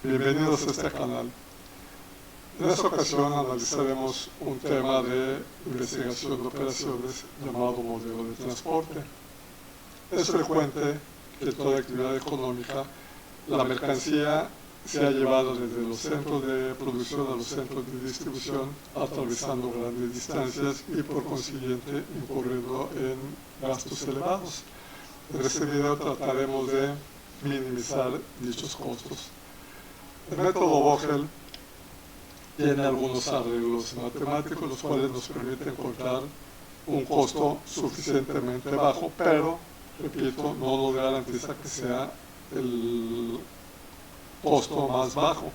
Bienvenidos a este canal. En esta ocasión analizaremos un tema de investigación de operaciones llamado modelo de transporte. Es frecuente que en toda actividad económica la mercancía sea llevada desde los centros de producción a los centros de distribución, atravesando grandes distancias y por consiguiente incurriendo en gastos elevados. En este video trataremos de minimizar dichos costos. El método Vogel tiene algunos arreglos matemáticos los cuales nos permiten encontrar un costo suficientemente bajo, pero, repito, no nos garantiza que sea el costo más bajo.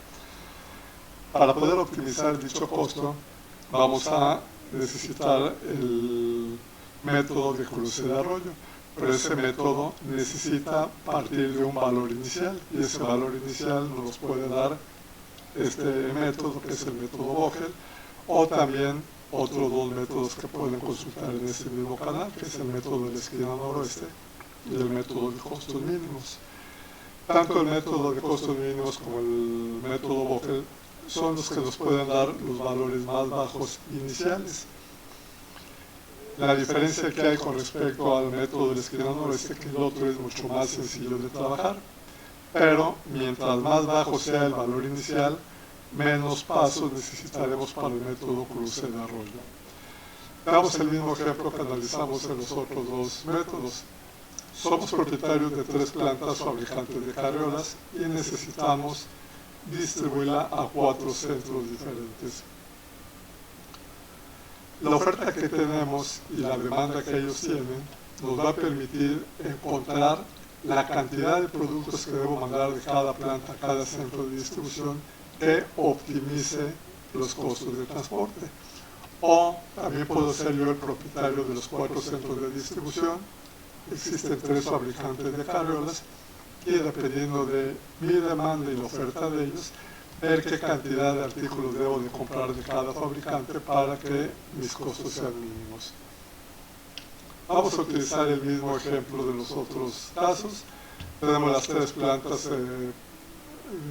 Para poder optimizar dicho costo, vamos a necesitar el método de cruce de arroyo, pero ese método necesita partir de un valor inicial, y ese valor inicial nos puede dar este método, que es el método Vogel, o también otros dos métodos que pueden consultar en este mismo canal, que es el método de la esquina noroeste y el método de costos mínimos. Tanto el método de costos mínimos como el método Vogel son los que nos pueden dar los valores más bajos iniciales. La diferencia que hay con respecto al método de la esquina noroeste es que el otro es mucho más sencillo de trabajar, pero mientras más bajo sea el valor inicial, menos pasos necesitaremos para el método cruce de arroyo. Damos el mismo ejemplo que analizamos en los otros dos métodos. Somos propietarios de 3 plantas fabricantes de carriolas y necesitamos distribuirla a 4 centros diferentes. La oferta que tenemos y la demanda que ellos tienen nos va a permitir encontrar la cantidad de productos que debo mandar de cada planta a cada centro de distribución que optimice los costos de transporte. O también puedo ser yo el propietario de los 4 centros de distribución. Existen 3 fabricantes de carriolas y dependiendo de mi demanda y la oferta de ellos, ver qué cantidad de artículos debo de comprar de cada fabricante para que mis costos sean mínimos. Vamos a utilizar el mismo ejemplo de los otros casos. Tenemos las 3 plantas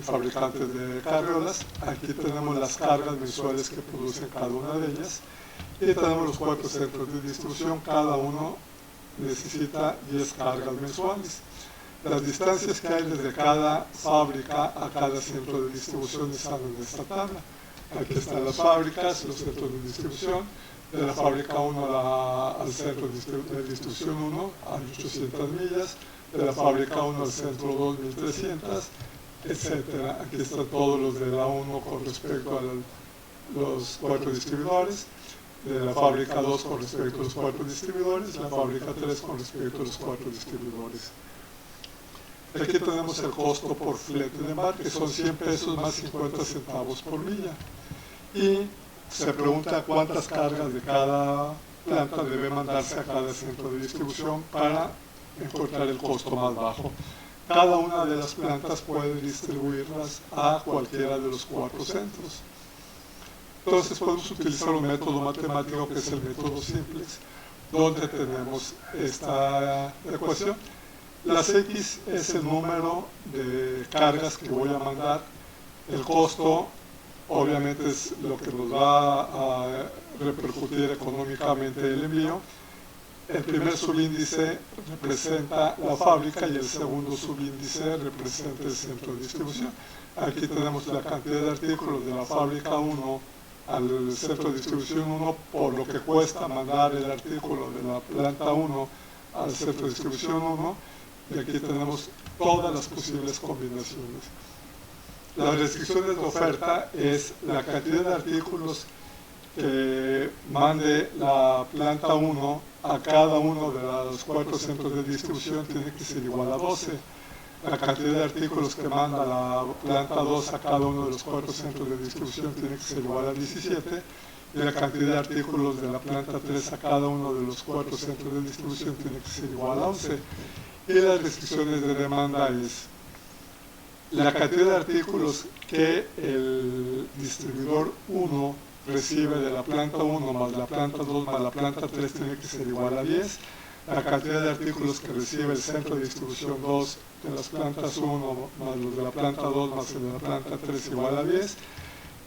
fabricantes de carriolas. Aquí tenemos las cargas mensuales que producen cada una de ellas. Y tenemos los 4 centros de distribución. Cada uno necesita 10 cargas mensuales. Las distancias que hay desde cada fábrica a cada centro de distribución están en esta tabla. Aquí están las fábricas, los centros de distribución. De la fábrica 1 al centro de distribución 1 a 800 millas. De la fábrica 1 al centro 2, 1300, etc. Aquí están todos los de la 1 con respecto a los 4 distribuidores. De la fábrica 2 con respecto a los 4 distribuidores. La fábrica 3 con respecto a los 4 distribuidores. Aquí tenemos el costo por flete de embarque, son 100 pesos más 50 centavos por milla. Y se pregunta cuántas cargas de cada planta debe mandarse a cada centro de distribución para encontrar el costo más bajo. Cada una de las plantas puede distribuirlas a cualquiera de los 4 centros. Entonces podemos utilizar un método matemático que es el método simplex, donde tenemos esta ecuación. Las X es el número de cargas que voy a mandar. El costo, obviamente, es lo que nos va a repercutir económicamente el envío. El primer subíndice representa la fábrica y el segundo subíndice representa el centro de distribución. Aquí tenemos la cantidad de artículos de la fábrica 1 al centro de distribución 1 por lo que cuesta mandar el artículo de la planta 1 al centro de distribución 1. Y aquí tenemos todas las posibles combinaciones. Las restricciones de oferta es la cantidad de artículos que mande la planta 1 a cada uno de los 4 centros de distribución tiene que ser igual a 12. La cantidad de artículos que manda la planta 2 a cada uno de los 4 centros de distribución tiene que ser igual a 17. Y la cantidad de artículos de la planta 3 a cada uno de los 4 centros de distribución tiene que ser igual a 11. Y las restricciones de demanda es la cantidad de artículos que el distribuidor 1 recibe de la planta 1 más la planta 2 más la planta 3 tiene que ser igual a 10. la cantidad de artículos que recibe el centro de distribución 2 de las plantas 1 más los de la planta 2 más el de la planta 3 igual a 10,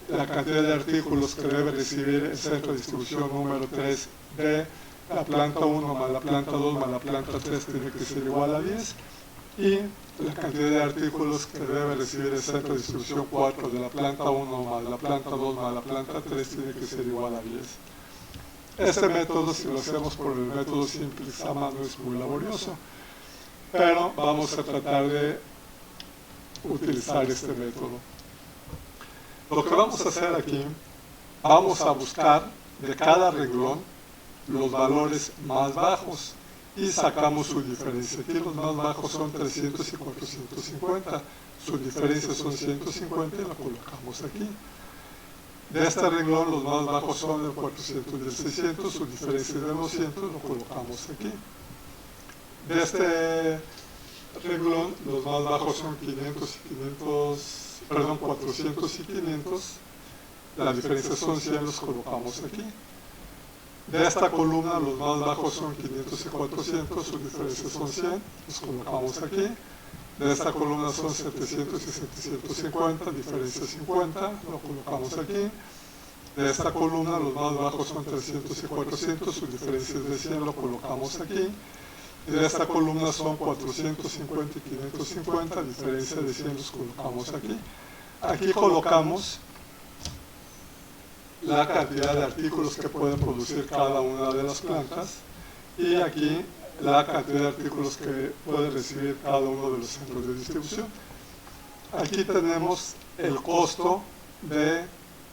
la cantidad de artículos que debe recibir el centro de distribución número 3 de la planta 1 más la planta 2 más la planta 3 tiene que ser igual a 10, y la cantidad de artículos que debe recibir el centro de distribución 4 de la planta 1 más la planta 2 más la planta 3 tiene que ser igual a 10. Este método, si lo hacemos por el método simple Xama, no es muy laborioso, pero vamos a tratar de utilizar este método. Lo que vamos a hacer aquí, vamos a buscar de cada renglón los valores más bajos y sacamos su diferencia. Aquí los más bajos son 300 y 450, su diferencia son 150 y la colocamos aquí. De este renglón los más bajos son el 400 y el 600, su diferencia es de 200, lo colocamos aquí. De este renglón los más bajos son 400 y 500, la diferencia son 100, los colocamos aquí. De esta columna los más bajos son 500 y 400, su diferencia son 100, los colocamos aquí. De esta columna son 700 y 750, diferencia 50, lo colocamos aquí. De esta columna los más bajos son 300 y 400, su diferencia es de 100, lo colocamos aquí. Y de esta columna son 450 y 550, diferencia de 100, los colocamos aquí. Aquí colocamos la cantidad de artículos que pueden producir cada una de las plantas y aquí la cantidad de artículos que puede recibir cada uno de los centros de distribución. Aquí tenemos el costo de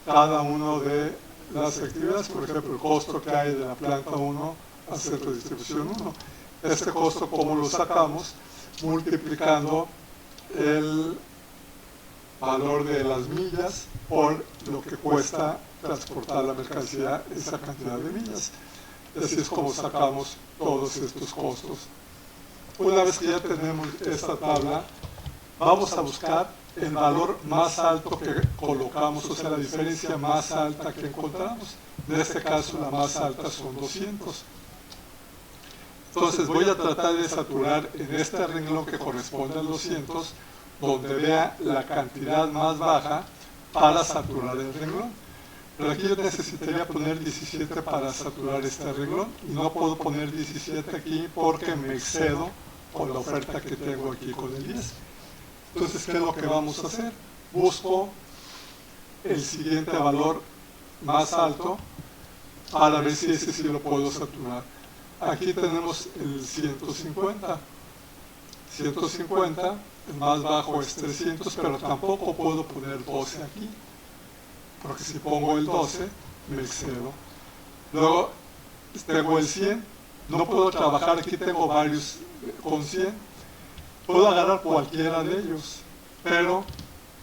cada una de las actividades, por ejemplo, el costo que hay de la planta 1 al centro de distribución 1. Este costo, ¿cómo lo sacamos? Multiplicando el valor de las millas por lo que cuesta transportar la mercancía esa cantidad de millas. Y así es como sacamos todos estos costos. Una vez que ya tenemos esta tabla, vamos a buscar el valor más alto que colocamos, o sea, la diferencia más alta que encontramos. En este caso, la más alta son 200. Entonces, voy a tratar de saturar en este renglón que corresponde al 200, donde vea la cantidad más baja para saturar el renglón. Pero aquí yo necesitaría poner 17 para saturar este renglón y no puedo poner 17 aquí porque me excedo con la oferta que tengo aquí con el 10. Entonces, ¿qué es lo que vamos a hacer? Busco el siguiente valor más alto para ver si ese sí lo puedo saturar. Aquí tenemos el 150. 150, el más bajo es 300, pero tampoco puedo poner 12 aquí, porque si pongo el 12, me excedo. Luego tengo el 100, no puedo trabajar, aquí tengo varios con 100, puedo agarrar cualquiera de ellos, pero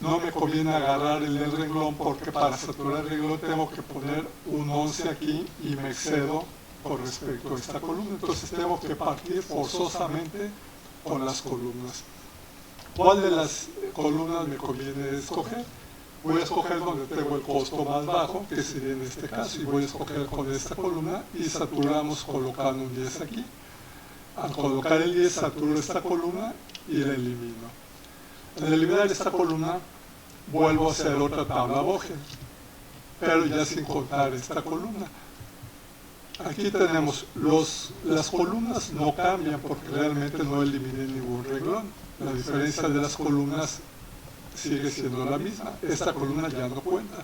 no me conviene agarrar el del renglón, porque para saturar el renglón tengo que poner un 11 aquí y me excedo con respecto a esta columna. Entonces tengo que partir forzosamente con las columnas. ¿Cuál de las columnas me conviene escoger? Voy a escoger donde tengo el costo más bajo, que sería en este caso, y voy a escoger con esta columna y saturamos colocando un 10 aquí. Al colocar el 10 saturo esta columna y la elimino. Al eliminar esta columna vuelvo a hacer otra tabla Vogel, pero ya sin contar esta columna. Aquí tenemos, las columnas no cambian porque realmente no eliminé ningún renglón. La diferencia de las columnas sigue siendo la misma. Esta columna ya no cuenta.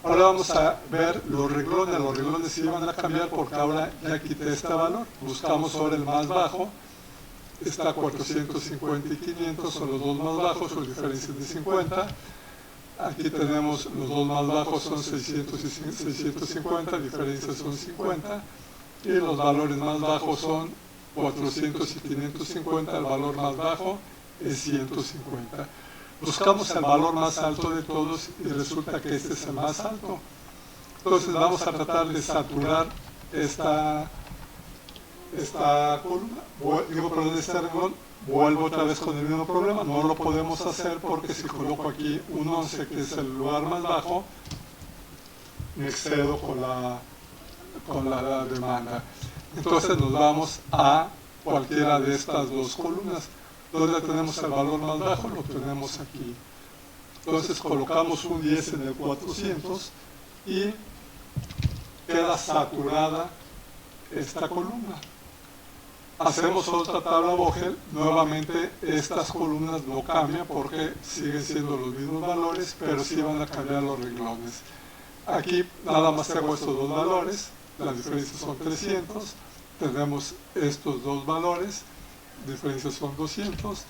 Ahora vamos a ver los renglones. Los renglones sí van a cambiar porque ahora ya quité este valor. Buscamos ahora el más bajo. Está 450 y 500, son los dos más bajos, su diferencia es de 50. Aquí tenemos los dos más bajos son 600 y 650, diferencias son 50. Y los valores más bajos son 400 y 550, el valor más bajo es 150. Buscamos el valor más alto de todos y resulta que este es el más alto. Entonces vamos a tratar de saturar esta columna, este renglón. Vuelvo otra vez con el mismo problema, no lo podemos hacer porque si coloco aquí un 11 que es el lugar más bajo, me excedo con la demanda. Entonces nos vamos a cualquiera de estas dos columnas. Donde tenemos el valor más bajo, lo tenemos aquí. Entonces colocamos un 10 en el 400 y queda saturada esta columna. Hacemos otra tabla Vogel, nuevamente estas columnas no cambian porque siguen siendo los mismos valores, pero sí van a cambiar los renglones. Aquí nada más tengo estos dos valores, las diferencias son 300, tenemos estos dos valores, diferencias son 200,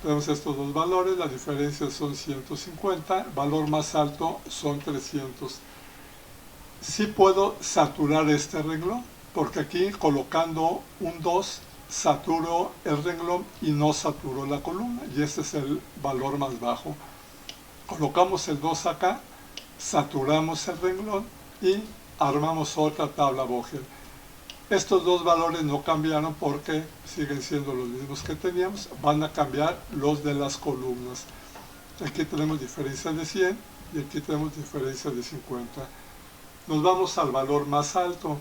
tenemos estos dos valores, las diferencias son 150, valor más alto son 300. Sí puedo saturar este renglón, porque aquí colocando un 2 saturo el renglón y no saturo la columna, y este es el valor más bajo. Colocamos el 2 acá, saturamos el renglón y armamos otra tabla Vogel. Estos dos valores no cambiaron porque siguen siendo los mismos que teníamos, van a cambiar los de las columnas. Aquí tenemos diferencias de 100 y aquí tenemos diferencias de 50. Nos vamos al valor más alto.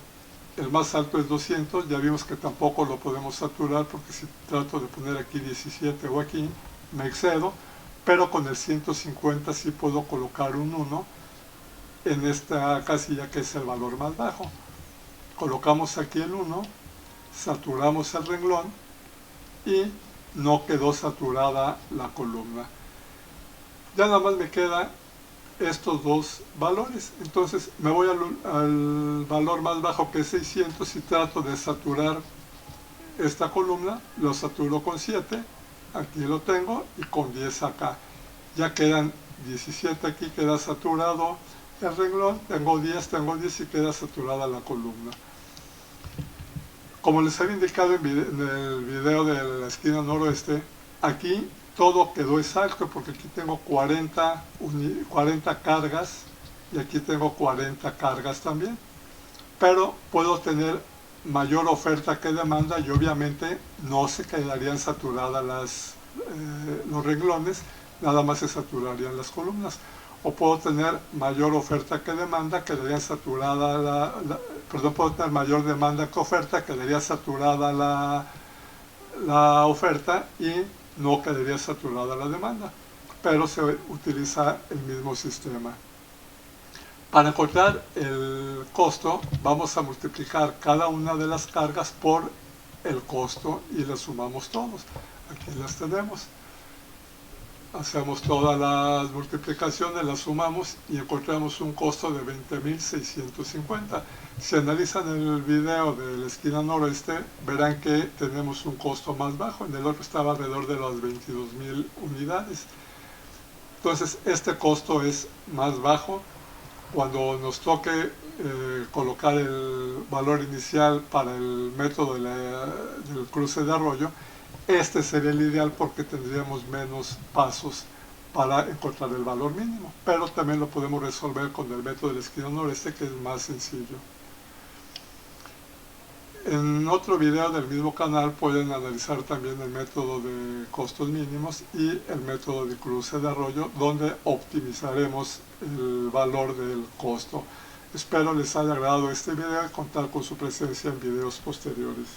El más alto es 200, ya vimos que tampoco lo podemos saturar porque si trato de poner aquí 17 o aquí me excedo, pero con el 150 sí puedo colocar un 1 en esta casilla que es el valor más bajo. Colocamos aquí el 1, saturamos el renglón y no quedó saturada la columna. Ya nada más me quedan estos dos valores, entonces me voy al valor más bajo que es 600 y trato de saturar esta columna, lo saturo con 7, aquí lo tengo, y con 10 acá. Ya quedan 17 aquí, queda saturado el renglón, tengo 10 y queda saturada la columna. Como les había indicado en el video de la esquina noroeste, aquí todo quedó exacto porque aquí tengo 40 cargas y aquí tengo 40 cargas también. Pero puedo tener mayor oferta que demanda y obviamente no se quedarían saturadas los renglones, nada más se saturarían las columnas. O puedo tener mayor oferta que demanda, quedaría saturada puedo tener mayor demanda que oferta, quedaría saturada la oferta y no quedaría saturada la demanda, pero se utiliza el mismo sistema. Para encontrar el costo, vamos a multiplicar cada una de las cargas por el costo y las sumamos todos. Aquí las tenemos. Hacemos todas las multiplicaciones, las sumamos y encontramos un costo de 20.650. Si analizan el video de la esquina noroeste, verán que tenemos un costo más bajo. En el otro estaba alrededor de las 22.000 unidades. Entonces, este costo es más bajo. Cuando nos toque colocar el valor inicial para el método del cruce de arroyo, este sería el ideal porque tendríamos menos pasos para encontrar el valor mínimo, pero también lo podemos resolver con el método de la esquina noreste, que es más sencillo. En otro video del mismo canal pueden analizar también el método de costos mínimos y el método de cruce de arroyo, donde optimizaremos el valor del costo. Espero les haya agradado este video y contar con su presencia en videos posteriores.